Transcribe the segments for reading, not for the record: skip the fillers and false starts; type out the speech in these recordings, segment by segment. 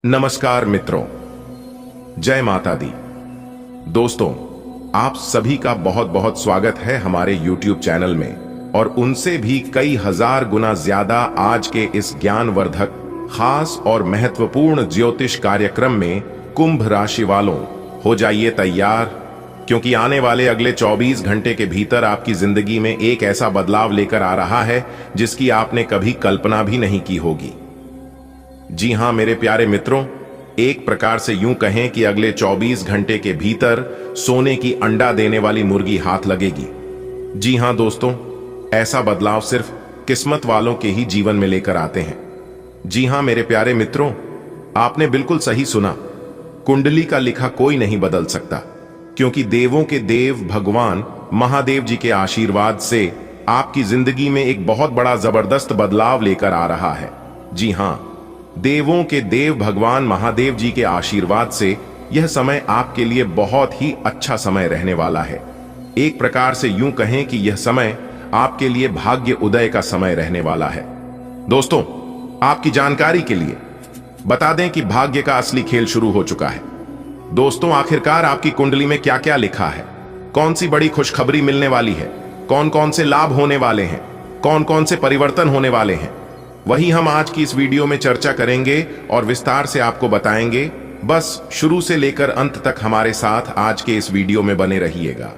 नमस्कार मित्रों, जय माता दी। दोस्तों, आप सभी का बहुत बहुत स्वागत है हमारे YouTube चैनल में और उनसे भी कई हजार गुना ज्यादा आज के इस ज्ञानवर्धक, खास और महत्वपूर्ण ज्योतिष कार्यक्रम में कुंभ राशि वालों, हो जाइए तैयार, क्योंकि आने वाले अगले 24 घंटे के भीतर आपकी जिंदगी में एक ऐसा बदलाव लेकर आ रहा है जिसकी आपने कभी कल्पना भी नहीं की होगी। जी हां मेरे प्यारे मित्रों, एक प्रकार से यूं कहें कि अगले 24 घंटे के भीतर सोने की अंडा देने वाली मुर्गी हाथ लगेगी। जी हां दोस्तों, ऐसा बदलाव सिर्फ किस्मत वालों के ही जीवन में लेकर आते हैं। जी हां मेरे प्यारे मित्रों, आपने बिल्कुल सही सुना। कुंडली का लिखा कोई नहीं बदल सकता, क्योंकि देवों के देव भगवान महादेव जी के आशीर्वाद से आपकी जिंदगी में एक बहुत बड़ा जबरदस्त बदलाव लेकर आ रहा है। जी हां, देवों के देव भगवान महादेव जी के आशीर्वाद से यह समय आपके लिए बहुत ही अच्छा समय रहने वाला है। एक प्रकार से यूं कहें कि यह समय आपके लिए भाग्य उदय का समय रहने वाला है। दोस्तों, आपकी जानकारी के लिए बता दें कि भाग्य का असली खेल शुरू हो चुका है। दोस्तों, आखिरकार आपकी कुंडली में क्या क्या लिखा है, कौन सी बड़ी खुशखबरी मिलने वाली है, कौन कौन से लाभ होने वाले हैं, कौन कौन से परिवर्तन होने वाले हैं, वही हम आज की इस वीडियो में चर्चा करेंगे और विस्तार से आपको बताएंगे। बस शुरू से लेकर अंत तक हमारे साथ आज के इस वीडियो में बने रहिएगा।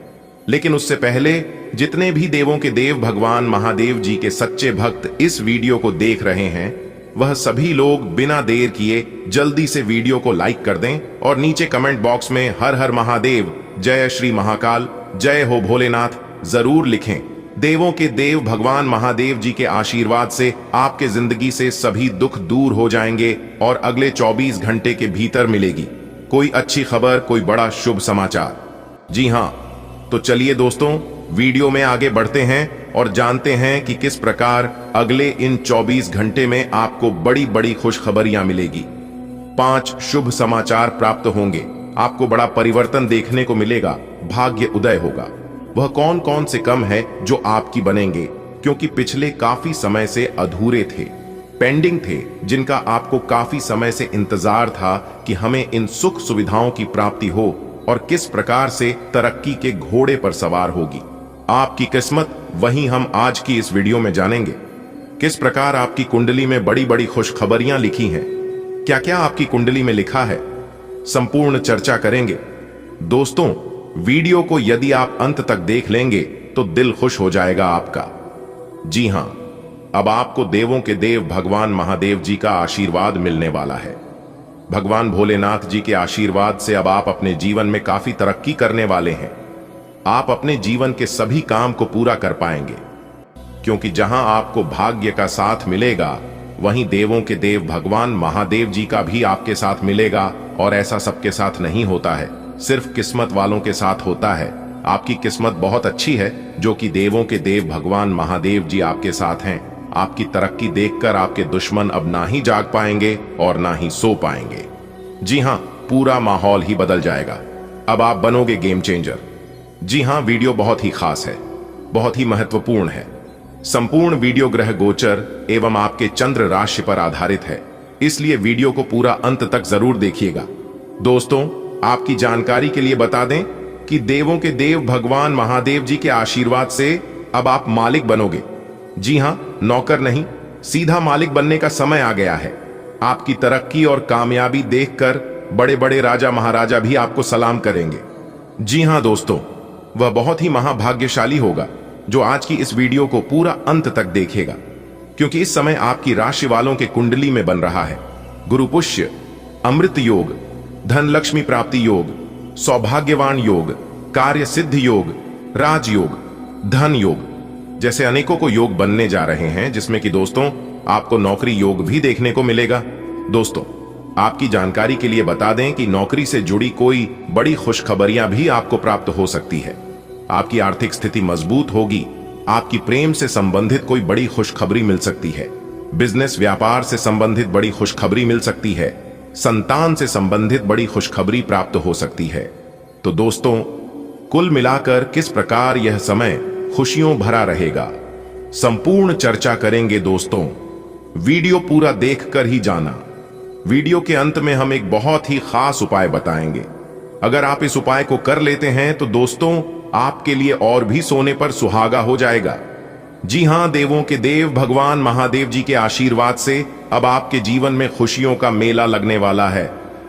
लेकिन उससे पहले जितने भी देवों के देव भगवान महादेव जी के सच्चे भक्त इस वीडियो को देख रहे हैं, वह सभी लोग बिना देर किए जल्दी से वीडियो को लाइक कर दें और नीचे कमेंट बॉक्स में हर हर महादेव, जय श्री महाकाल, जय हो भोलेनाथ जरूर लिखें। देवों के देव भगवान महादेव जी के आशीर्वाद से आपके जिंदगी से सभी दुख दूर हो जाएंगे और अगले 24 घंटे के भीतर मिलेगी कोई अच्छी खबर, कोई बड़ा शुभ समाचार। जी हां, तो चलिए दोस्तों, वीडियो में आगे बढ़ते हैं और जानते हैं कि किस प्रकार अगले इन 24 घंटे में आपको बड़ी बड़ी खुशखबरियां मिलेगी। 5 शुभ समाचार प्राप्त होंगे, आपको बड़ा परिवर्तन देखने को मिलेगा, भाग्य उदय होगा। वह कौन कौन से काम है जो आपकी बनेंगे, क्योंकि पिछले काफी समय से अधूरे थे, पेंडिंग थे, जिनका आपको काफी समय से इंतजार था कि हमें इन सुख सुविधाओं की प्राप्ति हो और किस प्रकार से तरक्की के घोड़े पर सवार होगी आपकी किस्मत। वही हम आज की इस वीडियो में जानेंगे। किस प्रकार आपकी कुंडली में बड़ी बड़ी खुशखबरियां लिखी हैं, क्या क्या आपकी कुंडली में लिखा है, संपूर्ण चर्चा करेंगे। दोस्तों, वीडियो को यदि आप अंत तक देख लेंगे तो दिल खुश हो जाएगा आपका। जी हां, अब आपको देवों के देव भगवान महादेव जी का आशीर्वाद मिलने वाला है। भगवान भोलेनाथ जी के आशीर्वाद से अब आप अपने जीवन में काफी तरक्की करने वाले हैं। आप अपने जीवन के सभी काम को पूरा कर पाएंगे, क्योंकि जहां आपको भाग्य का साथ मिलेगा, वहीं देवों के देव भगवान महादेव जी का भी आपके साथ मिलेगा। और ऐसा सबके साथ नहीं होता है, सिर्फ किस्मत वालों के साथ होता है। आपकी किस्मत बहुत अच्छी है जो कि देवों के देव भगवान महादेव जी आपके साथ हैं। आपकी तरक्की देखकर आपके दुश्मन अब ना ही जाग पाएंगे और ना ही सो पाएंगे। जी हां, पूरा माहौल ही बदल जाएगा। अब आप बनोगे गेम चेंजर। जी हां, वीडियो बहुत ही खास है, बहुत ही महत्वपूर्ण है। संपूर्ण वीडियो ग्रह गोचर एवं आपके चंद्र राशि पर आधारित है, इसलिए वीडियो को पूरा अंत तक जरूर देखिएगा। दोस्तों, आपकी जानकारी के लिए बता दें कि देवों के देव भगवान महादेव जी के आशीर्वाद से अब आप मालिक बनोगे। जी हां, नौकर नहीं, सीधा मालिक बनने का समय आ गया है। आपकी तरक्की और कामयाबी देखकर बड़े बड़े राजा महाराजा भी आपको सलाम करेंगे। जी हां दोस्तों, वह बहुत ही महाभाग्यशाली होगा जो आज की इस वीडियो को पूरा अंत तक देखेगा, क्योंकि इस समय आपकी राशि वालों के कुंडली में बन रहा है गुरु पुष्य, अमृत योग, धन लक्ष्मी प्राप्ति योग, सौभाग्यवान योग, कार्य सिद्ध योग, राजयोग, धन योग जैसे अनेकों को योग बनने जा रहे हैं, जिसमें कि दोस्तों आपको नौकरी योग भी देखने को मिलेगा। दोस्तों, आपकी जानकारी के लिए बता दें कि नौकरी से जुड़ी कोई बड़ी खुशखबरियां भी आपको प्राप्त हो सकती है। आपकी आर्थिक स्थिति मजबूत होगी, आपकी प्रेम से संबंधित कोई बड़ी खुशखबरी मिल सकती है, बिजनेस व्यापार से संबंधित बड़ी खुशखबरी मिल सकती है, संतान से संबंधित बड़ी खुशखबरी प्राप्त हो सकती है। तो दोस्तों, कुल मिलाकर किस प्रकार यह समय खुशियों भरा रहेगा, संपूर्ण चर्चा करेंगे। दोस्तों, वीडियो पूरा देखकर ही जाना। वीडियो के अंत में हम एक बहुत ही खास उपाय बताएंगे। अगर आप इस उपाय को कर लेते हैं तो दोस्तों आपके लिए और भी सोने पर सुहागा हो जाएगा। जी हां, देवों के देव भगवान महादेव जी के आशीर्वाद से अब आपके जीवन में खुशियों का मेला लगने वाला है।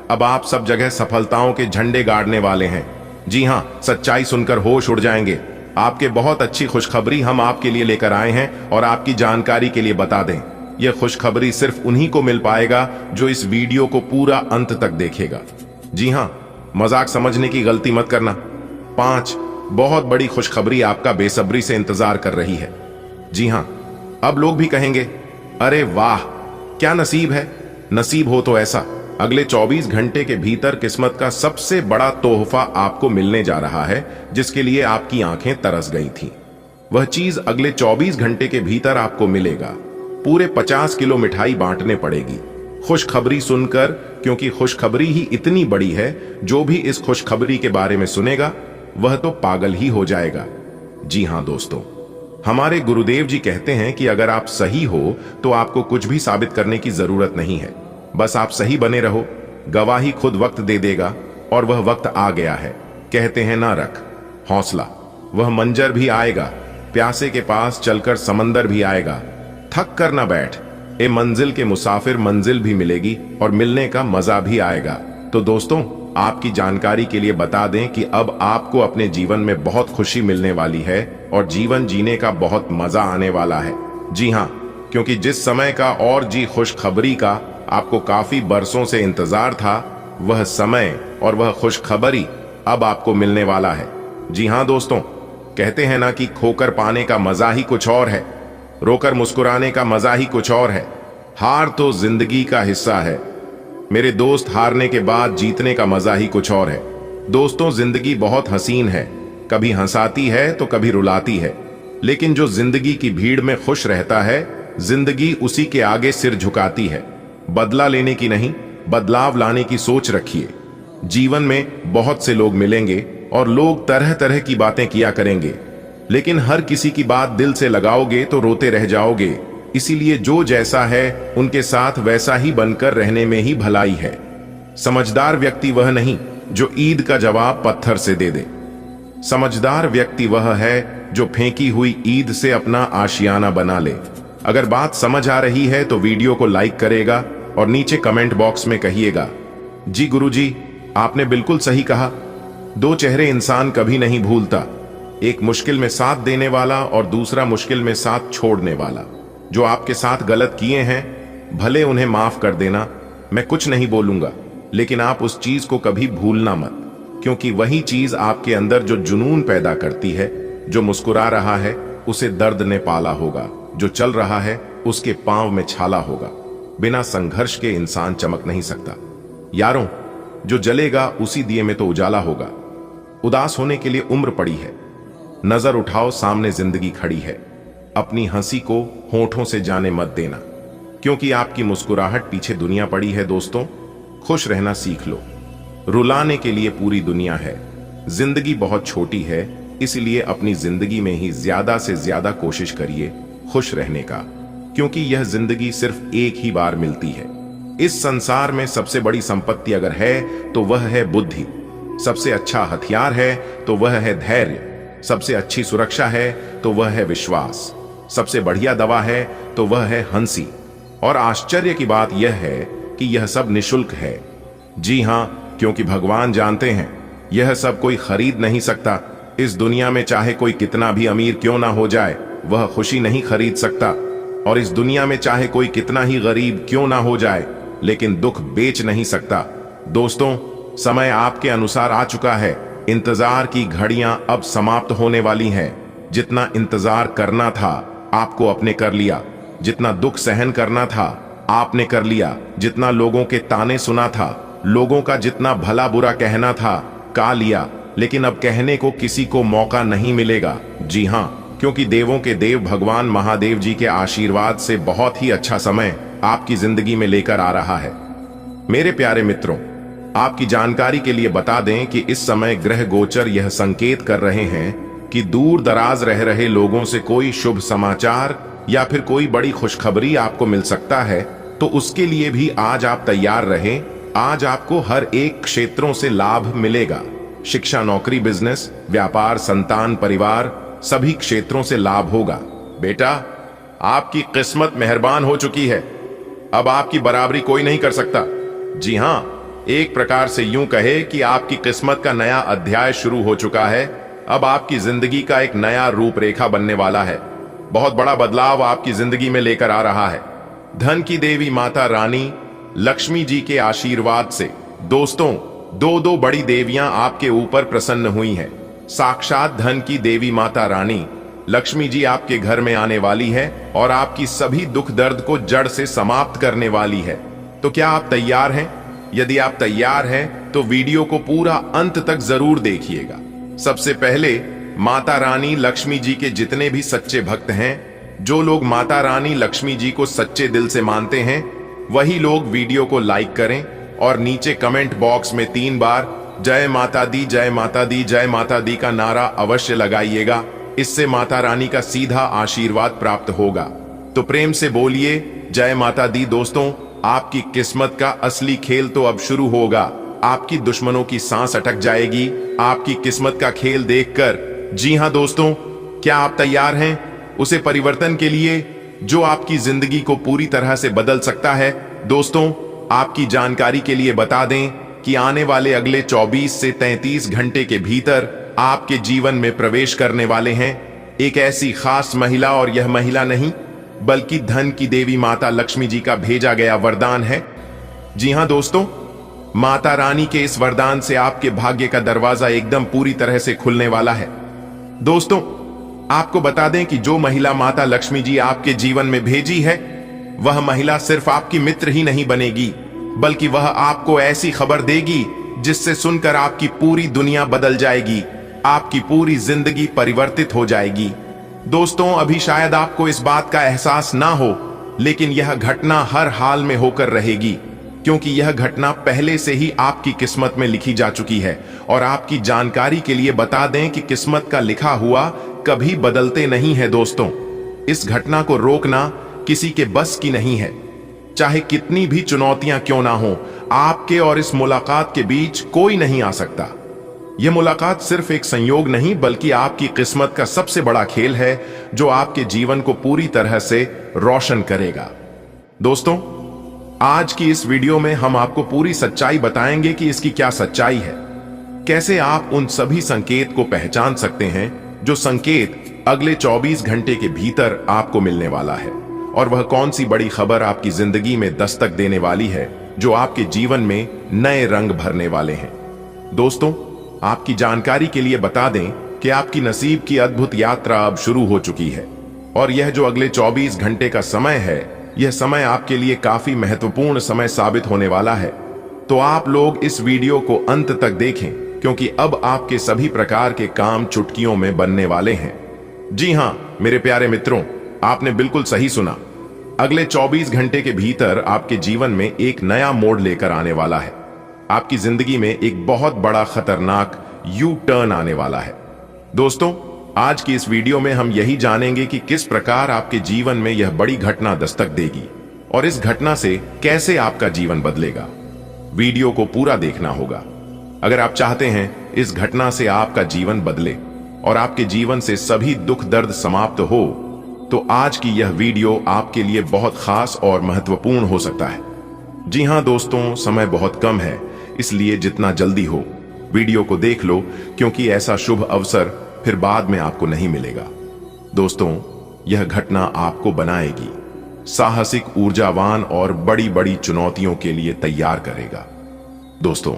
अब आप सब जगह सफलताओं के झंडे गाड़ने वाले हैं। जी हां, सच्चाई सुनकर होश उड़ जाएंगे। आपके बहुत अच्छी खुशखबरी हम आपके लिए लेकर आए हैं और आपकी जानकारी के लिए बता दें, यह खुशखबरी सिर्फ उन्हीं को मिल पाएगा जो इस वीडियो को पूरा अंत तक देखेगा। जी हां, मजाक समझने की गलती मत करना। 5 बहुत बड़ी खुशखबरी आपका बेसब्री से इंतजार कर रही है। जी हां, अब लोग भी कहेंगे, अरे वाह क्या नसीब है। नसीब हो तो ऐसा, अगले 24 घंटे के भीतर किस्मत का सबसे बड़ा तोहफा आपको मिलने जा रहा है, जिसके लिए आपकी आंखें तरस गई थीं। वह चीज अगले 24 घंटे के भीतर आपको मिलेगा। पूरे 50 किलो मिठाई बांटने पड़ेगी खुशखबरी सुनकर, क्योंकि खुशखबरी ही इतनी बड़ी है, जो भी इस खुशखबरी के बारे में सुनेगा वह तो पागल ही हो जाएगा। जी हां दोस्तों, हमारे गुरुदेव जी कहते हैं कि अगर आप सही हो तो आपको कुछ भी साबित करने की जरूरत नहीं है, बस आप सही बने रहो। गवाही खुद वक्त दे देगा और वह वक्त आ गया है। कहते हैं ना, रख हौसला, वह मंजर भी आएगा। प्यासे के पास चलकर समंदर भी आएगा। थक कर ना बैठ, ए मंजिल के मुसाफिर, मंजिल भी मिलेगी और मिलने का मजा भी आएगा। तो दोस्तों आपकी जानकारी के लिए बता दें कि अब आपको अपने जीवन में बहुत खुशी मिलने वाली है और जीवन जीने का बहुत मजा आने वाला है। जी हां, क्योंकि जिस समय का और जी खुशखबरी का आपको काफी बरसों से इंतजार था, वह समय और वह खुशखबरी अब आपको मिलने वाला है। जी हां दोस्तों, कहते हैं ना कि खोकर पाने का मजा ही कुछ और है, रोकर मुस्कुराने का मजा ही कुछ और है। हार तो जिंदगी का हिस्सा है मेरे दोस्त, हारने के बाद जीतने का मजा ही कुछ और है। दोस्तों जिंदगी बहुत हसीन है, कभी हंसाती है तो कभी रुलाती है, लेकिन जो जिंदगी की भीड़ में खुश रहता है, जिंदगी उसी के आगे सिर झुकाती है। बदला लेने की नहीं, बदलाव लाने की सोच रखिए। जीवन में बहुत से लोग मिलेंगे और लोग तरह तरह की बातें किया करेंगे, लेकिन हर किसी की बात दिल से लगाओगे तो रोते रह जाओगे। इसीलिए जो जैसा है उनके साथ वैसा ही बनकर रहने में ही भलाई है। समझदार व्यक्ति वह नहीं जो ईद का जवाब पत्थर से दे दे। समझदार व्यक्ति वह है जो फेंकी हुई ईद से अपना आशियाना बना ले। अगर बात समझ आ रही है तो वीडियो को लाइक करेगा और नीचे कमेंट बॉक्स में कहिएगा, जी गुरुजी आपने बिल्कुल सही कहा। 2 चेहरे इंसान कभी नहीं भूलता, एक मुश्किल में साथ देने वाला और दूसरा मुश्किल में साथ छोड़ने वाला। जो आपके साथ गलत किए हैं भले उन्हें माफ कर देना, मैं कुछ नहीं बोलूंगा, लेकिन आप उस चीज को कभी भूलना मत, क्योंकि वही चीज आपके अंदर जो जुनून पैदा करती है। जो मुस्कुरा रहा है उसे दर्द ने पाला होगा, जो चल रहा है उसके पांव में छाला होगा। बिना संघर्ष के इंसान चमक नहीं सकता। यारों, जो जलेगा उसी दिए में तो उजाला होगा। उदास होने के लिए उम्र पड़ी है, नजर उठाओ सामने जिंदगी खड़ी है। अपनी हंसी को होठों से जाने मत देना, क्योंकि आपकी मुस्कुराहट पीछे दुनिया पड़ी है। दोस्तों खुश रहना सीख लो, रुलाने के लिए पूरी दुनिया है। जिंदगी बहुत छोटी है, इसलिए अपनी जिंदगी में ही ज्यादा से ज्यादा कोशिश करिए खुश रहने का, क्योंकि यह जिंदगी सिर्फ एक ही बार मिलती है। इस संसार में सबसे बड़ी संपत्ति अगर है तो वह है बुद्धि, सबसे अच्छा हथियार है तो वह है धैर्य, सबसे अच्छी सुरक्षा है तो वह है विश्वास, सबसे बढ़िया दवा है तो वह है हंसी। और आश्चर्य की बात यह है कि यह सब निशुल्क है। जी हां, क्योंकि भगवान जानते हैं यह सब कोई खरीद नहीं सकता। इस दुनिया में चाहे कोई कितना भी अमीर क्यों ना हो जाए, वह खुशी नहीं खरीद सकता। और इस दुनिया में चाहे कोई कितना ही गरीब क्यों ना हो जाए, लेकिन दुख बेच नहीं सकता। दोस्तों समय आपके अनुसार आ चुका है। इंतजार की घड़ियां अब समाप्त होने वाली हैं। जितना इंतजार करना था आपको अपने कर लिया, जितना दुख सहन करना था आपने कर लिया, जितना लोगों के ताने सुना था, लोगों का जितना भला बुरा कहना था का लिया, लेकिन अब कहने को किसी को मौका नहीं मिलेगा। जी हां, क्योंकि देवों के देव भगवान महादेव जी के आशीर्वाद से बहुत ही अच्छा समय आपकी जिंदगी में लेकर आ रहा है। मेरे प्यारे मित्रों, आपकी जानकारी के लिए बता दें कि इस समय ग्रह गोचर यह संकेत कर रहे हैं कि दूर दराज रह रहे लोगों से कोई शुभ समाचार या फिर कोई बड़ी खुशखबरी आपको मिल सकता है। तो उसके लिए भी आज आप तैयार रहें। आज आपको हर एक क्षेत्रों से लाभ मिलेगा। शिक्षा, नौकरी, बिजनेस, व्यापार, संतान, परिवार, सभी क्षेत्रों से लाभ होगा। बेटा, आपकी किस्मत मेहरबान हो चुकी है। अब आपकी बराबरी कोई नहीं कर सकता। जी हां, एक प्रकार से यूं कहे कि आपकी किस्मत का नया अध्याय शुरू हो चुका है। अब आपकी जिंदगी का एक नया रूपरेखा बनने वाला है। बहुत बड़ा बदलाव आपकी जिंदगी में लेकर आ रहा है। धन की देवी माता रानी लक्ष्मी जी के आशीर्वाद से दोस्तों, दो बड़ी देवियां आपके ऊपर प्रसन्न हुई हैं। साक्षात धन की देवी माता रानी लक्ष्मी जी आपके घर में आने वाली है और आपकी सभी दुख दर्द को जड़ से समाप्त करने वाली है। तो क्या आप तैयार हैं? यदि आप तैयार हैं तो वीडियो को पूरा अंत तक जरूर देखिएगा। सबसे पहले माता रानी लक्ष्मी जी के जितने भी सच्चे भक्त हैं, जो लोग माता रानी लक्ष्मी जी को सच्चे दिल से मानते हैं, वही लोग वीडियो को लाइक करें और नीचे कमेंट बॉक्स में 3 बार जय माता दी, जय माता दी, जय माता दी का नारा अवश्य लगाइएगा। इससे माता रानी का सीधा आशीर्वाद प्राप्त होगा। तो प्रेम से बोलिए जय माता दी। दोस्तों, आपकी किस्मत का असली खेल तो अब शुरू होगा। आपकी दुश्मनों की सांस अटक जाएगी आपकी किस्मत का खेल देखकर। जी हां दोस्तों, क्या आप तैयार हैं उसे परिवर्तन के लिए जो आपकी जिंदगी को पूरी तरह से बदल सकता है? दोस्तों, आपकी जानकारी के लिए बता दें कि आने वाले अगले 24 से 33 घंटे के भीतर आपके जीवन में प्रवेश करने वाले हैं एक ऐसी खास महिला, और यह महिला नहीं बल्कि धन की देवी माता लक्ष्मी जी का भेजा गया वरदान है। जी हां दोस्तों, माता रानी के इस वरदान से आपके भाग्य का दरवाजा एकदम पूरी तरह से खुलने वाला है। दोस्तों, आपको बता दें कि जो महिला माता लक्ष्मी जी आपके जीवन में भेजी है, वह महिला सिर्फ आपकी मित्र ही नहीं बनेगी, बल्कि वह आपको ऐसी खबर देगी जिससे सुनकर आपकी पूरी दुनिया बदल जाएगी, आपकी पूरी जिंदगी परिवर्तित हो जाएगी। दोस्तों, अभी शायद आपको इस बात का एहसास ना हो, लेकिन यह घटना हर हाल में होकर रहेगी, क्योंकि यह घटना पहले से ही आपकी किस्मत में लिखी जा चुकी है। और आपकी जानकारी के लिए बता दें कि किस्मत का लिखा हुआ कभी बदलते नहीं है। दोस्तों, इस घटना को रोकना किसी के बस की नहीं है। चाहे कितनी भी चुनौतियां क्यों ना हो, आपके और इस मुलाकात के बीच कोई नहीं आ सकता। यह मुलाकात सिर्फ एक संयोग नहीं बल्कि आपकी किस्मत का सबसे बड़ा खेल है, जो आपके जीवन को पूरी तरह से रोशन करेगा। दोस्तों, आज की इस वीडियो में हम आपको पूरी सच्चाई बताएंगे कि इसकी क्या सच्चाई है, कैसे आप उन सभी संकेत को पहचान सकते हैं जो संकेत अगले 24 घंटे के भीतर आपको मिलने वाला है, और वह कौन सी बड़ी खबर आपकी जिंदगी में दस्तक देने वाली है जो आपके जीवन में नए रंग भरने वाले हैं। दोस्तों, आपकी जानकारी के लिए बता दें कि आपकी नसीब की अद्भुत यात्रा अब शुरू हो चुकी है, और यह जो अगले 24 घंटे का समय है, यह समय आपके लिए काफी महत्वपूर्ण समय साबित होने वाला है। तो आप लोग इस वीडियो को अंत तक देखें, क्योंकि अब आपके सभी प्रकार के काम चुटकियों में बनने वाले हैं। जी हां मेरे प्यारे मित्रों, आपने बिल्कुल सही सुना। अगले 24 घंटे के भीतर आपके जीवन में एक नया मोड़ लेकर आने वाला है। आपकी जिंदगी में एक बहुत बड़ा खतरनाक यू टर्न आने वाला है। दोस्तों, आज की इस वीडियो में हम यही जानेंगे कि किस प्रकार आपके जीवन में यह बड़ी घटना दस्तक देगी और इस घटना से कैसे आपका जीवन बदलेगा। वीडियो को पूरा देखना होगा अगर आप चाहते हैं इस घटना से आपका जीवन बदले और आपके जीवन से सभी दुख दर्द समाप्त हो। तो आज की यह वीडियो आपके लिए बहुत खास और महत्वपूर्ण हो सकता है। जी हां दोस्तों, समय बहुत कम है, इसलिए जितना जल्दी हो वीडियो को देख लो, क्योंकि ऐसा शुभ अवसर फिर बाद में आपको नहीं मिलेगा। दोस्तों, यह घटना आपको बनाएगी साहसिक, ऊर्जावान और बड़ी बड़ी चुनौतियों के लिए तैयार करेगा। दोस्तों,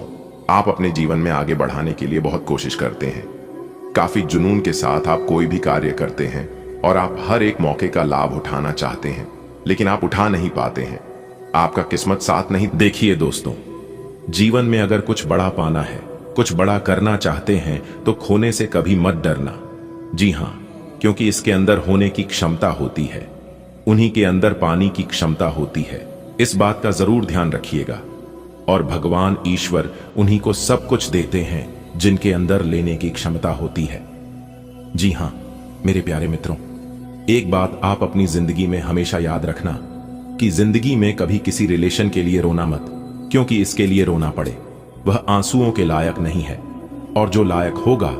आप अपने जीवन में आगे बढ़ाने के लिए बहुत कोशिश करते हैं, काफी जुनून के साथ आप कोई भी कार्य करते हैं और आप हर एक मौके का लाभ उठाना चाहते हैं, लेकिन आप उठा नहीं पाते हैं, आपका किस्मत साथ नहीं। देखिए दोस्तों, जीवन में अगर कुछ बड़ा पाना है, कुछ बड़ा करना चाहते हैं, तो खोने से कभी मत डरना। जी हां, क्योंकि इसके अंदर होने की क्षमता होती है, उन्हीं के अंदर पानी की क्षमता होती है। इस बात का जरूर ध्यान रखिएगा। और भगवान ईश्वर उन्हीं को सब कुछ देते हैं जिनके अंदर लेने की क्षमता होती है। जी हां मेरे प्यारे मित्रों, एक बात आप अपनी जिंदगी में हमेशा याद रखना कि जिंदगी में कभी किसी रिलेशन के लिए रोना मत, क्योंकि इसके लिए रोना पड़े वह आंसुओं के लायक नहीं है, और जो लायक होगा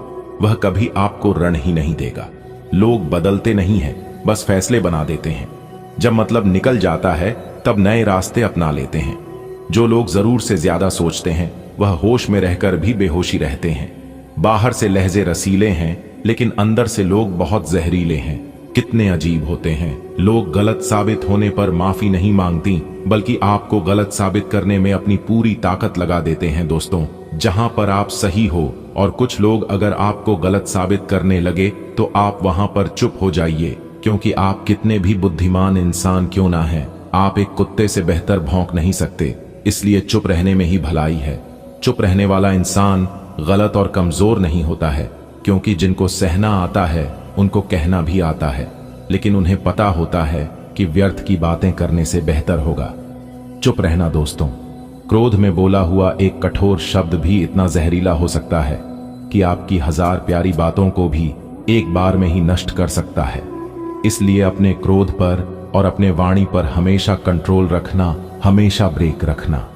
वह कभी आपको रण ही नहीं देगा। लोग बदलते नहीं हैं, बस फैसले बना देते हैं। जब मतलब निकल जाता है तब नए रास्ते अपना लेते हैं। जो लोग जरूर से ज्यादा सोचते हैं वह होश में रहकर भी बेहोशी रहते हैं। बाहर से लहजे रसीले हैं लेकिन अंदर से लोग बहुत जहरीले हैं। कितने अजीब होते हैं, लोग गलत साबित होने पर माफी नहीं मांगती बल्कि आपको गलत साबित करने में अपनी पूरी ताकत लगा देते हैं। दोस्तों, जहां पर आप सही हो और कुछ लोग अगर आपको गलत साबित करने लगे तो आप वहां पर चुप हो जाइए, क्योंकि आप कितने भी बुद्धिमान इंसान क्यों ना हैं, आप एक कुत्ते से बेहतर भौंक नहीं सकते। इसलिए चुप रहने में ही भलाई है। चुप रहने वाला इंसान गलत और कमजोर नहीं होता है, क्योंकि जिनको सहना आता है उनको कहना भी आता है, लेकिन उन्हें पता होता है कि व्यर्थ की बातें करने से बेहतर होगा चुप रहना। दोस्तों, क्रोध में बोला हुआ एक कठोर शब्द भी इतना जहरीला हो सकता है कि आपकी 1000 प्यारी बातों को भी एक बार में ही नष्ट कर सकता है। इसलिए अपने क्रोध पर और अपने वाणी पर हमेशा कंट्रोल रखना, हमेशा ब्रेक रखना।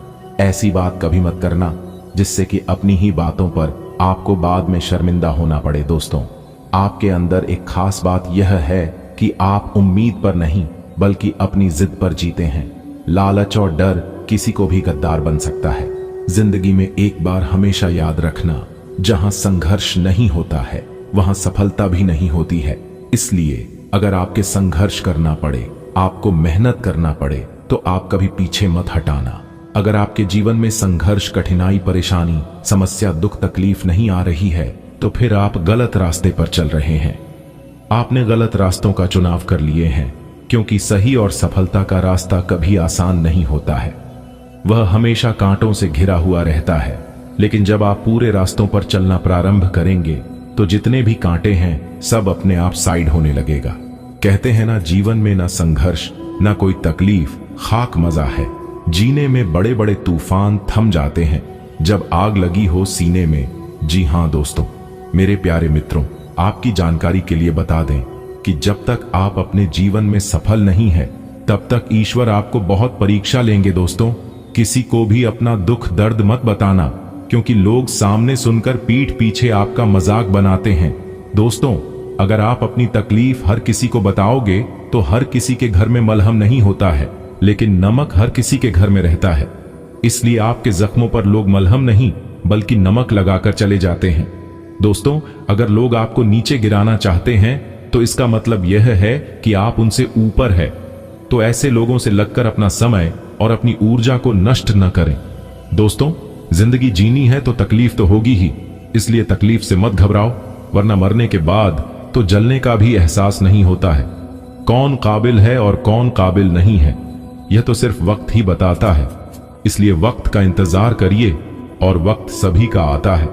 ऐसी बात कभी मत करना जिससे कि अपनी ही बातों पर आपको बाद में शर्मिंदा होना पड़े। दोस्तों, आपके अंदर एक खास बात यह है कि आप उम्मीद पर नहीं बल्कि अपनी जिद पर जीते हैं। लालच और डर किसी को भी गद्दार बन सकता है। जिंदगी में एक बार हमेशा याद रखना, जहां संघर्ष नहीं होता है वहां सफलता भी नहीं होती है। इसलिए अगर आपके संघर्ष करना पड़े, आपको मेहनत करना पड़े, तो आप कभी पीछे मत हटाना। अगर आपके जीवन में संघर्ष, कठिनाई, परेशानी, समस्या, दुख, तकलीफ नहीं आ रही है तो फिर आप गलत रास्ते पर चल रहे हैं। आपने गलत रास्तों का चुनाव कर लिए हैं, क्योंकि सही और सफलता का रास्ता कभी आसान नहीं होता है। वह हमेशा कांटों से घिरा हुआ रहता है। लेकिन जब आप पूरे रास्तों पर चलना प्रारंभ करेंगे तो जितने भी कांटे हैं सब अपने आप साइड होने लगेगा। कहते हैं ना, जीवन में ना संघर्ष ना कोई तकलीफ, खाक मजा है। जीने में बड़े बड़े तूफान थम जाते हैं जब आग लगी हो सीने में। जी हां दोस्तों, मेरे प्यारे मित्रों, आपकी जानकारी के लिए बता दें कि जब तक आप अपने जीवन में सफल नहीं है तब तक ईश्वर आपको बहुत परीक्षा लेंगे। दोस्तों, किसी को भी अपना दुख दर्द मत बताना, क्योंकि लोग सामने सुनकर पीठ पीछे आपका मजाक बनाते हैं। दोस्तों, अगर आप अपनी तकलीफ हर किसी को बताओगे तो हर किसी के घर में मलहम नहीं होता है, लेकिन नमक हर किसी के घर में रहता है। इसलिए आपके जख्मों पर लोग मलहम नहीं बल्कि नमक लगाकर चले जाते हैं। दोस्तों, अगर लोग आपको नीचे गिराना चाहते हैं तो इसका मतलब यह है कि आप उनसे ऊपर है। तो ऐसे लोगों से लगकर अपना समय और अपनी ऊर्जा को नष्ट न करें। दोस्तों, जिंदगी जीनी है तो तकलीफ तो होगी ही, इसलिए तकलीफ से मत घबराओ, वरना मरने के बाद तो जलने का भी एहसास नहीं होता है। कौन काबिल है और कौन काबिल नहीं है यह तो सिर्फ वक्त ही बताता है। इसलिए वक्त का इंतजार करिए, और वक्त सभी का आता है।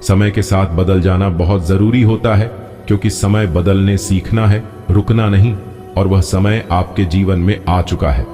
समय के साथ बदल जाना बहुत जरूरी होता है, क्योंकि समय बदलने सीखना है, रुकना नहीं। और वह समय आपके जीवन में आ चुका है,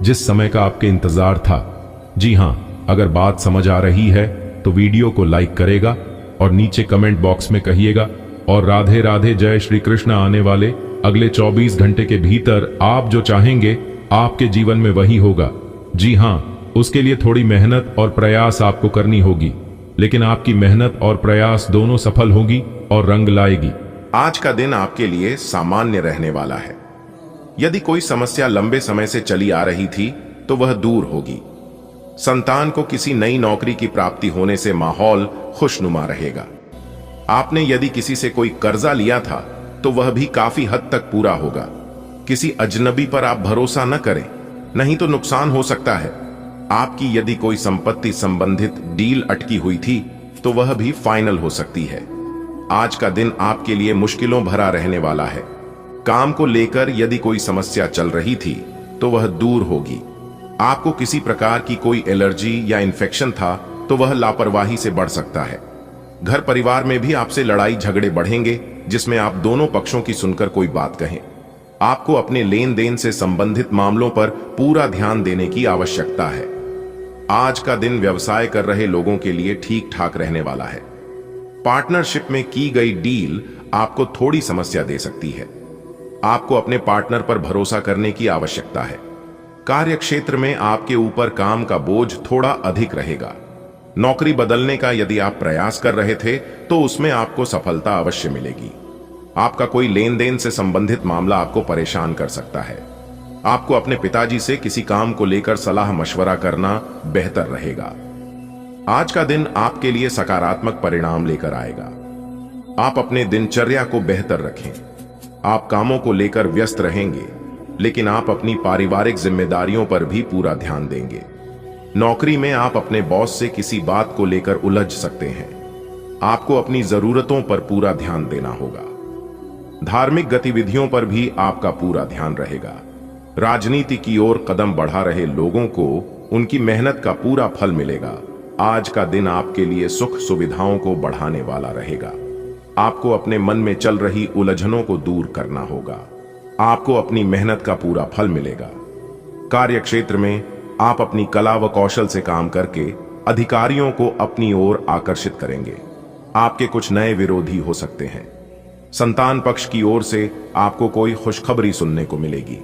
जिस समय का आपके इंतजार था। जी हां, अगर बात समझ आ रही है तो वीडियो को लाइक करेगा और नीचे कमेंट बॉक्स में कहिएगा, और राधे राधे जय श्री कृष्ण। आने वाले अगले 24 घंटे के भीतर आप जो चाहेंगे आपके जीवन में वही होगा। जी हां, उसके लिए थोड़ी मेहनत और प्रयास आपको करनी होगी, लेकिन आपकी मेहनत और प्रयास दोनों सफल होगी और रंग लाएगी। आज का दिन आपके लिए सामान्य रहने वाला है। यदि कोई समस्या लंबे समय से चली आ रही थी तो वह दूर होगी। संतान को किसी नई नौकरी की प्राप्ति होने से माहौल खुशनुमा रहेगा। आपने यदि किसी से कोई कर्जा लिया था तो वह भी काफी हद तक पूरा होगा। किसी अजनबी पर आप भरोसा न करें, नहीं तो नुकसान हो सकता है। आपकी यदि कोई संपत्ति संबंधित डील अटकी हुई थी तो वह भी फाइनल हो सकती है। आज का दिन आपके लिए मुश्किलों भरा रहने वाला है। काम को लेकर यदि कोई समस्या चल रही थी तो वह दूर होगी। आपको किसी प्रकार की कोई एलर्जी या इन्फेक्शन था तो वह लापरवाही से बढ़ सकता है। घर परिवार में भी आपसे लड़ाई झगड़े बढ़ेंगे, जिसमें आप दोनों पक्षों की सुनकर कोई बात कहें। आपको अपने लेन देन से संबंधित मामलों पर पूरा ध्यान देने की आवश्यकता है। आज का दिन व्यवसाय कर रहे लोगों के लिए ठीक ठाक रहने वाला है। पार्टनरशिप में की गई डील आपको थोड़ी समस्या दे सकती है। आपको अपने पार्टनर पर भरोसा करने की आवश्यकता है। कार्यक्षेत्र में आपके ऊपर काम का बोझ थोड़ा अधिक रहेगा। नौकरी बदलने का यदि आप प्रयास कर रहे थे तो उसमें आपको सफलता अवश्य मिलेगी। आपका कोई लेन देन से संबंधित मामला आपको परेशान कर सकता है। आपको अपने पिताजी से किसी काम को लेकर सलाह मशवरा करना बेहतर रहेगा। आज का दिन आपके लिए सकारात्मक परिणाम लेकर आएगा। आप अपने दिनचर्या को बेहतर रखें। आप कामों को लेकर व्यस्त रहेंगे, लेकिन आप अपनी पारिवारिक जिम्मेदारियों पर भी पूरा ध्यान देंगे। नौकरी में आप अपने बॉस से किसी बात को लेकर उलझ सकते हैं। आपको अपनी जरूरतों पर पूरा ध्यान देना होगा। धार्मिक गतिविधियों पर भी आपका पूरा ध्यान रहेगा। राजनीति की ओर कदम बढ़ा रहे लोगों को उनकी मेहनत का पूरा फल मिलेगा। आज का दिन आपके लिए सुख सुविधाओं को बढ़ाने वाला रहेगा। आपको अपने मन में चल रही उलझनों को दूर करना होगा। आपको अपनी मेहनत का पूरा फल मिलेगा। कार्यक्षेत्र में आप अपनी कला व कौशल से काम करके अधिकारियों को अपनी ओर आकर्षित करेंगे। आपके कुछ नए विरोधी हो सकते हैं। संतान पक्ष की ओर से आपको कोई खुशखबरी सुनने को मिलेगी।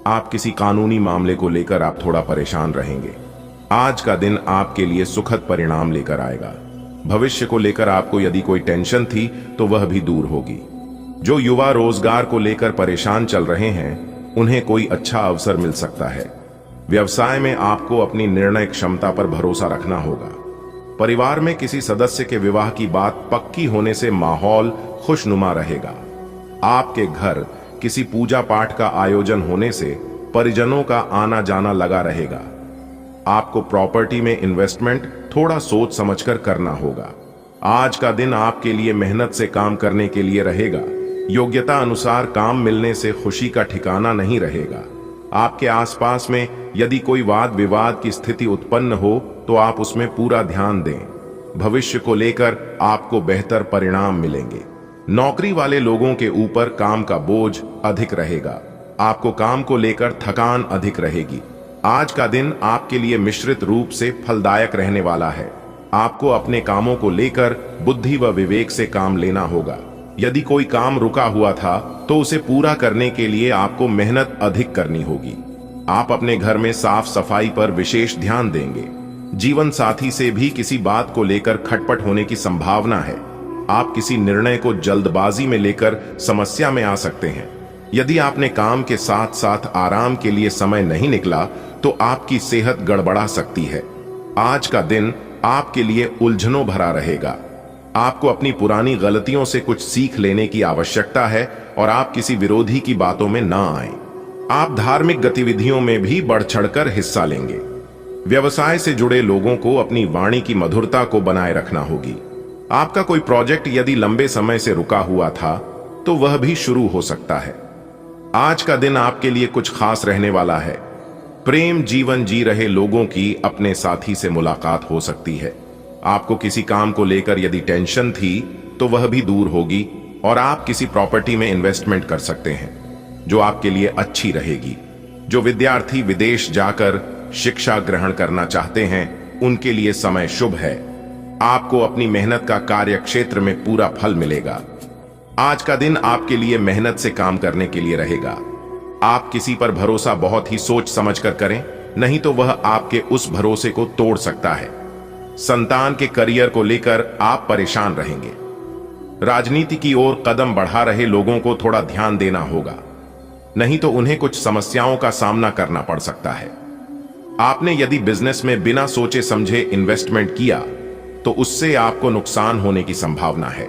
आप किसी कानूनी मामले को लेकर आप थोड़ा परेशान रहेंगे। आज का दिन आपके लिए सुखद परिणाम लेकर आएगा। भविष्य को लेकर आपको यदि कोई टेंशन थी तो वह भी दूर होगी। जो युवा रोजगार को लेकर परेशान चल रहे हैं, उन्हें कोई अच्छा अवसर मिल सकता है। व्यवसाय में आपको अपनी निर्णय क्षमता पर भरोसा रखना होगा। परिवार में किसी सदस्य के विवाह की बात पक्की होने से माहौल खुशनुमा रहेगा। आपके घर किसी पूजा पाठ का आयोजन होने से परिजनों का आना जाना लगा रहेगा। आपको प्रॉपर्टी में इन्वेस्टमेंट थोड़ा सोच समझकर करना होगा। आज का दिन आपके लिए मेहनत से काम करने के लिए रहेगा। योग्यता अनुसार काम मिलने से खुशी का ठिकाना नहीं रहेगा। आपके आसपास में यदि कोई वाद विवाद की स्थिति उत्पन्न हो तो आप उसमें पूरा ध्यान दें। भविष्य को लेकर आपको बेहतर परिणाम मिलेंगे। नौकरी वाले लोगों के ऊपर काम का बोझ अधिक रहेगा। आपको काम को लेकर थकान अधिक रहेगी। आज का दिन आपके लिए मिश्रित रूप से फलदायक रहने वाला है। आपको अपने कामों को लेकर बुद्धि व विवेक से काम लेना होगा। यदि कोई काम रुका हुआ था तो उसे पूरा करने के लिए आपको मेहनत अधिक करनी होगी। आप अपने घर में साफ सफाई पर विशेष ध्यान देंगे। जीवन साथी से भी किसी बात को लेकर खटपट होने की संभावना है। आप किसी निर्णय को जल्दबाजी में लेकर समस्या में आ सकते हैं। यदि आपने काम के साथ साथ आराम के लिए समय नहीं निकला तो आपकी सेहत गड़बड़ा सकती है। आज का दिन आपके लिए उलझनों भरा रहेगा। आपको अपनी पुरानी गलतियों से कुछ सीख लेने की आवश्यकता है और आप किसी विरोधी की बातों में ना आएं। आप धार्मिक गतिविधियों में भी बढ़ चढ़कर हिस्सा लेंगे। व्यवसाय से जुड़े लोगों को अपनी वाणी की मधुरता को बनाए रखना होगी। आपका कोई प्रोजेक्ट यदि लंबे समय से रुका हुआ था तो वह भी शुरू हो सकता है। आज का दिन आपके लिए कुछ खास रहने वाला है। प्रेम जीवन जी रहे लोगों की अपने साथी से मुलाकात हो सकती है। आपको किसी काम को लेकर यदि टेंशन थी तो वह भी दूर होगी और आप किसी प्रॉपर्टी में इन्वेस्टमेंट कर सकते हैं जो आपके लिए अच्छी रहेगी। जो विद्यार्थी विदेश जाकर शिक्षा ग्रहण करना चाहते हैं उनके लिए समय शुभ है। आपको अपनी मेहनत का कार्य क्षेत्र में पूरा फल मिलेगा। आज का दिन आपके लिए मेहनत से काम करने के लिए रहेगा। आप किसी पर भरोसा बहुत ही सोच समझकर करें, नहीं तो वह आपके उस भरोसे को तोड़ सकता है। संतान के करियर को लेकर आप परेशान रहेंगे। राजनीति की ओर कदम बढ़ा रहे लोगों को थोड़ा ध्यान देना होगा, नहीं तो उन्हें कुछ समस्याओं का सामना करना पड़ सकता है। आपने यदि बिजनेस में बिना सोचे समझे इन्वेस्टमेंट किया तो उससे आपको नुकसान होने की संभावना है।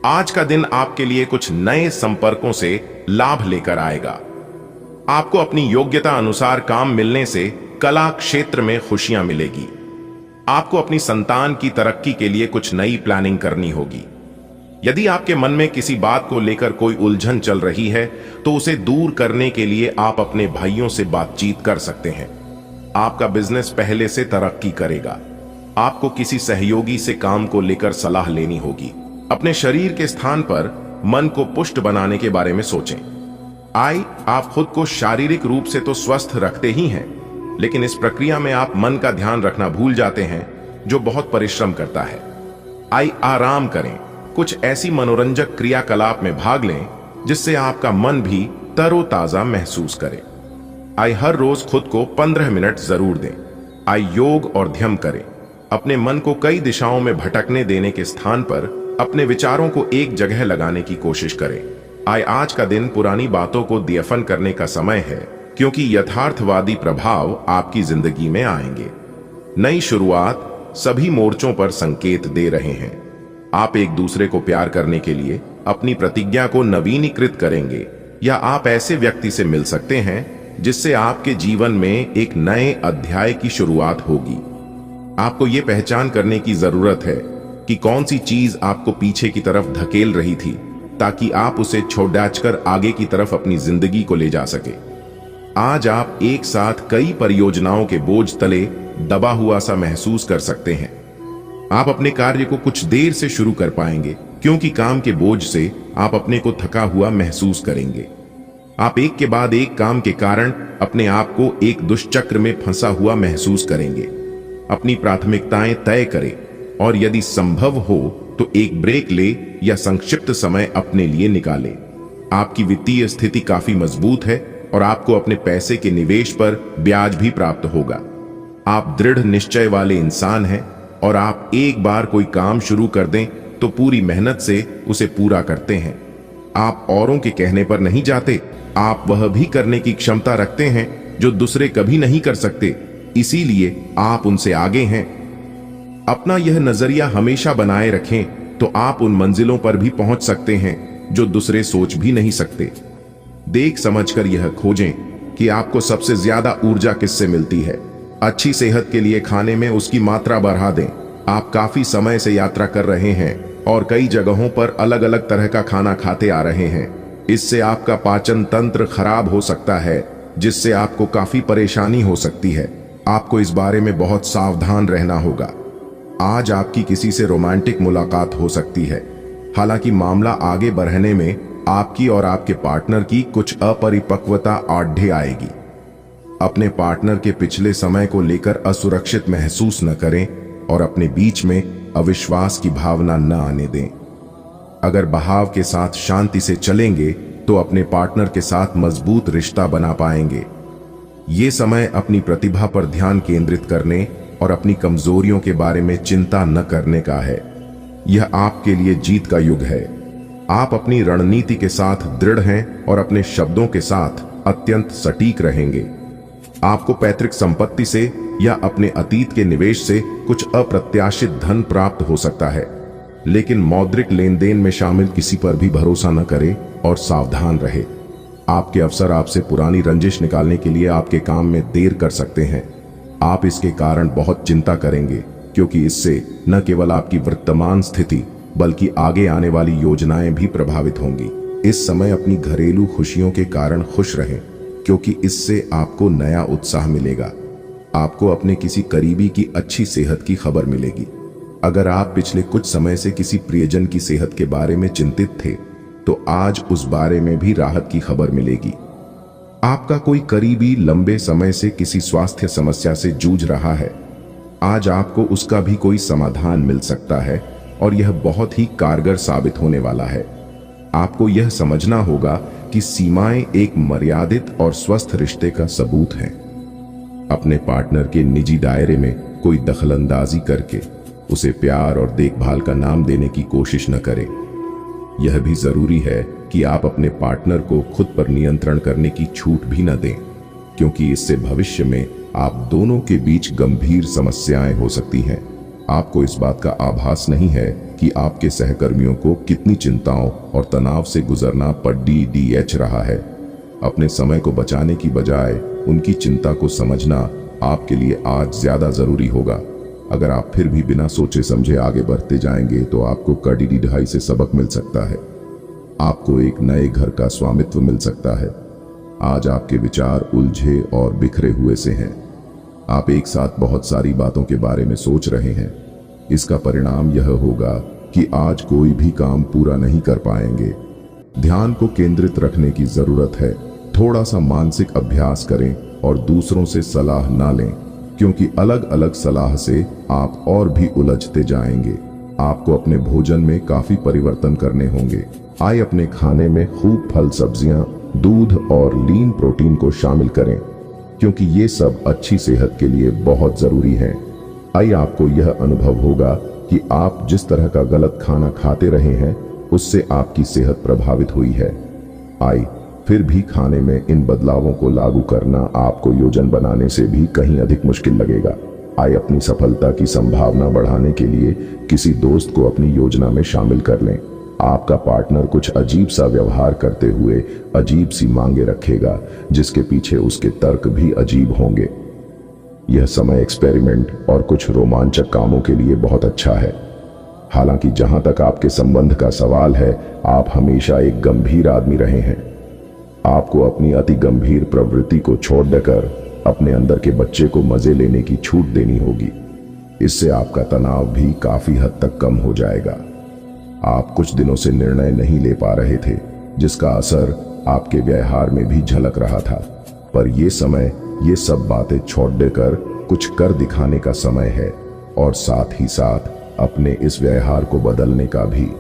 आज का दिन आपके लिए कुछ नए संपर्कों से लाभ लेकर आएगा। आपको अपनी योग्यता अनुसार काम मिलने से कला क्षेत्र में खुशियां मिलेगी। आपको अपनी संतान की तरक्की के लिए कुछ नई प्लानिंग करनी होगी। यदि आपके मन में किसी बात को लेकर कोई उलझन चल रही है तो उसे दूर करने के लिए आप अपने भाइयों से बातचीत कर सकते हैं। आपका बिजनेस पहले से तरक्की करेगा। आपको किसी सहयोगी से काम को लेकर सलाह लेनी होगी। अपने शरीर के स्थान पर मन को पुष्ट बनाने के बारे में सोचें। आप खुद को शारीरिक रूप से तो स्वस्थ रखते ही हैं, लेकिन इस प्रक्रिया में आप मन का ध्यान रखना भूल जाते हैं जो बहुत परिश्रम करता है। आराम करें। कुछ ऐसी मनोरंजक क्रियाकलाप में भाग लें जिससे आपका मन भी तरोताजा महसूस करे। आइए हर रोज खुद को 15 मिनट जरूर दें। आइए योग और ध्यान करें। अपने मन को कई दिशाओं में भटकने देने के स्थान पर अपने विचारों को एक जगह लगाने की कोशिश करें। आइए आज का दिन पुरानी बातों को दफन करने का समय है, क्योंकि यथार्थवादी प्रभाव आपकी जिंदगी में आएंगे। नई शुरुआत सभी मोर्चों पर संकेत दे रहे हैं। आप एक दूसरे को प्यार करने के लिए अपनी प्रतिज्ञा को नवीनीकृत करेंगे, या आप ऐसे व्यक्ति से मिल सकते हैं जिससे आपके जीवन में एक नए अध्याय की शुरुआत होगी। आपको यह पहचान करने की जरूरत है कि कौन सी चीज आपको पीछे की तरफ धकेल रही थी, ताकि आप उसे छोड़कर आगे की तरफ अपनी जिंदगी को ले जा सके। आज आप एक साथ कई परियोजनाओं के बोझ तले दबा हुआ सा महसूस कर सकते हैं। आप अपने कार्य को कुछ देर से शुरू कर पाएंगे, क्योंकि काम के बोझ से आप अपने को थका हुआ महसूस करेंगे। आप एक के बाद एक काम के कारण अपने आप को एक दुष्चक्र में फंसा हुआ महसूस करेंगे। अपनी प्राथमिकताएं तय करें, और यदि संभव हो तो एक ब्रेक ले या संक्षिप्त समय अपने लिए निकालें। आपकी वित्तीय स्थिति काफी मजबूत है और आपको अपने पैसे के निवेश पर ब्याज भी प्राप्त होगा। आप दृढ़ निश्चय वाले इंसान हैं, और आप एक बार कोई काम शुरू कर दें तो पूरी मेहनत से उसे पूरा करते हैं। आप औरों के कहने पर नहीं जाते, आप वह भी करने की क्षमता रखते हैं जो दूसरे कभी नहीं कर सकते, इसीलिए आप उनसे आगे हैं। अपना यह नजरिया हमेशा बनाए रखें तो आप उन मंजिलों पर भी पहुंच सकते हैं जो दूसरे सोच भी नहीं सकते। देख समझकर यह खोजें कि आपको सबसे ज्यादा ऊर्जा किससे मिलती है। अच्छी सेहत के लिए खाने में उसकी मात्रा बढ़ा दें। आप काफी समय से यात्रा कर रहे हैं और कई जगहों पर अलग अलग तरह का खाना खाते आ रहे हैं। इससे आपका पाचन तंत्र खराब हो सकता है, जिससे आपको काफी परेशानी हो सकती है। आपको इस बारे में बहुत सावधान रहना होगा। आज आपकी किसी से रोमांटिक मुलाकात हो सकती है। हालांकि मामला आगे बढ़ने में आपकी और आपके पार्टनर की कुछ अपरिपक्वता आढ़े आएगी। अपने पार्टनर के पिछले समय को लेकर असुरक्षित महसूस न करें और अपने बीच में अविश्वास की भावना न आने दें। अगर बहाव के साथ शांति से चलेंगे तो अपने पार्टनर के साथ मजबूत रिश्ता बना पाएंगे। ये समय अपनी प्रतिभा पर ध्यान केंद्रित करने और अपनी कमजोरियों के बारे में चिंता न करने का है। यह आपके लिए जीत का युग है। आप अपनी रणनीति के साथ दृढ़ हैं और अपने शब्दों के साथ अत्यंत सटीक रहेंगे। आपको पैतृक संपत्ति से या अपने अतीत के निवेश से कुछ अप्रत्याशित धन प्राप्त हो सकता है, लेकिन मौद्रिक लेन देन में शामिल किसी पर भी भरोसा न करें और सावधान रहे। आपके अफसर आपसे पुरानी रंजिश निकालने के लिए आपके काम में देर कर सकते हैं। आप इसके कारण बहुत चिंता करेंगे, क्योंकि इससे न केवल आपकी वर्तमान स्थिति बल्कि आगे आने वाली योजनाएं भी प्रभावित होंगी। इस समय अपनी घरेलू खुशियों के कारण खुश रहें, क्योंकि इससे आपको नया उत्साह मिलेगा। आपको अपने किसी करीबी की अच्छी सेहत की खबर मिलेगी। अगर आप पिछले कुछ समय से किसी प्रियजन की सेहत के बारे में चिंतित थे, तो आज उस बारे में भी राहत की खबर मिलेगी। आपका कोई करीबी लंबे समय से किसी स्वास्थ्य समस्या से जूझ रहा है, आज आपको उसका भी कोई समाधान मिल सकता है, और यह बहुत ही कारगर साबित होने वाला है। आपको यह समझना होगा कि सीमाएं एक मर्यादित और स्वस्थ रिश्ते का सबूत हैं। अपने पार्टनर के निजी दायरे में कोई दखलंदाजी करके उसे प्यार और देखभाल का नाम देने की कोशिश न करें। यह भी जरूरी है कि आप अपने पार्टनर को खुद पर नियंत्रण करने की छूट भी न दें, क्योंकि इससे भविष्य में आप दोनों के बीच गंभीर समस्याएं हो सकती हैं। आपको इस बात का आभास नहीं है कि आपके सहकर्मियों को कितनी चिंताओं और तनाव से गुजरना पड़ रहा है। अपने समय को बचाने की बजाय उनकी चिंता को समझना आपके लिए आज ज्यादा जरूरी होगा। अगर आप फिर भी बिना सोचे समझे आगे बढ़ते जाएंगे तो आपको कड़ी ढाई से सबक मिल सकता है। आपको एक नए घर का स्वामित्व मिल सकता है। आज आपके विचार उलझे और बिखरे हुए से हैं। आप एक साथ बहुत सारी बातों के बारे में सोच रहे हैं। इसका परिणाम यह होगा कि आज कोई भी काम पूरा नहीं कर पाएंगे। ध्यान को केंद्रित रखने की जरूरत है। थोड़ा सा मानसिक अभ्यास करें और दूसरों से सलाह ना लें, क्योंकि अलग अलग सलाह से आप और भी उलझते जाएंगे। आपको अपने भोजन में काफी परिवर्तन करने होंगे। आइए अपने खाने में खूब फल, सब्जियां, दूध और लीन प्रोटीन को शामिल करें। क्योंकि ये सब अच्छी सेहत के लिए बहुत जरूरी है। आई आपको यह अनुभव होगा कि आप जिस तरह का गलत खाना खाते रहे हैं उससे आपकी सेहत प्रभावित हुई है। आई फिर भी खाने में इन बदलावों को लागू करना आपको योजन बनाने से भी कहीं अधिक मुश्किल लगेगा। आई अपनी सफलता की संभावना बढ़ाने के लिए किसी दोस्त को अपनी योजना में शामिल कर लें। आपका पार्टनर कुछ अजीब सा व्यवहार करते हुए अजीब सी मांगे रखेगा जिसके पीछे उसके तर्क भी अजीब होंगे। यह समय एक्सपेरिमेंट और कुछ रोमांचक कामों के लिए बहुत अच्छा है। हालांकि जहां तक आपके संबंध का सवाल है, आप हमेशा एक गंभीर आदमी रहे हैं। आपको अपनी अति गंभीर प्रवृत्ति को छोड़ देकर अपने अंदर के बच्चे को मजे लेने की छूट देनी होगी। इससे आपका तनाव भी काफी हद तक कम हो जाएगा। आप कुछ दिनों से निर्णय नहीं ले पा रहे थे, जिसका असर आपके व्यवहार में भी झलक रहा था। पर यह समय ये सब बातें छोड़ देकर कुछ कर दिखाने का समय है और साथ ही साथ अपने इस व्यवहार को बदलने का भी।